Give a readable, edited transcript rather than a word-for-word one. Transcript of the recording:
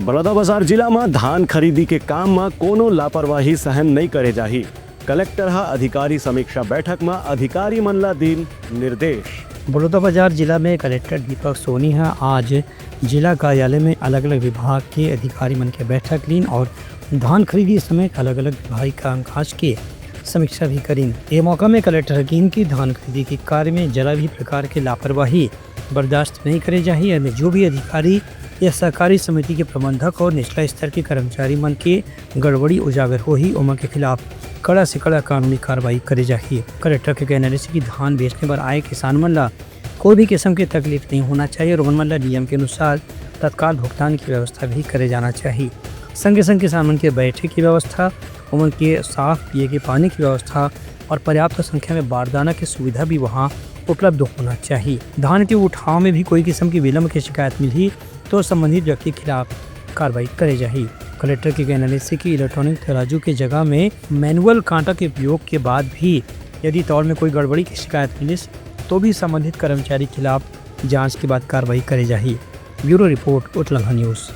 बलौदाबाजार जिला में धान खरीदी के काम में कोनो लापरवाही सहन नहीं करे जाही। कलेक्टर हा अधिकारी समीक्षा बैठक में अधिकारी मन ला दिन निर्देश। बलौदाबाजार जिला में कलेक्टर दीपक सोनी है आज जिला कार्यालय में अलग अलग विभाग के अधिकारी मन के बैठक लीन और धान खरीदी समेत अलग अलग विभाग कामकाज के समीक्षा भी करीन। ये मौका में कलेक्टर हकीम की धान खरीदी के कार्य में जरा भी प्रकार के लापरवाही बर्दाश्त नहीं करे चाहिए। में जो भी अधिकारी या सहकारी समिति के प्रबंधक और निचला स्तर के कर्मचारी मन के गड़बड़ी उजागर हो ही उमा के खिलाफ कड़ा से कड़ा कानूनी कार्रवाई करे चाहिए। कलेक्टर के कहने से कि धान बेचने पर आए किसान मन ला कोई भी किस्म की तकलीफ नहीं होना चाहिए और उन नियम के अनुसार तत्काल भुगतान की व्यवस्था भी करे जाना चाहिए। संगे संग किसान मन के बैठे की व्यवस्था, उमन के साफ पिए के पानी की व्यवस्था और पर्याप्त संख्या में बारदाना की सुविधा भी वहाँ उपलब्ध होना चाहिए। धान के उठाव में भी कोई किस्म की विलम्ब की शिकायत मिली तो संबंधित व्यक्ति के खिलाफ कार्रवाई करे जाए। कलेक्टर के कहने से कि इलेक्ट्रॉनिक तराजू के जगह में मैनुअल कांटा के उपयोग के बाद भी यदि तौर में कोई गड़बड़ी की शिकायत मिले तो भी संबंधित कर्मचारी के खिलाफ जांच के बाद कार्रवाई करे जाए। ब्यूरो रिपोर्ट उतलंघा न्यूज़।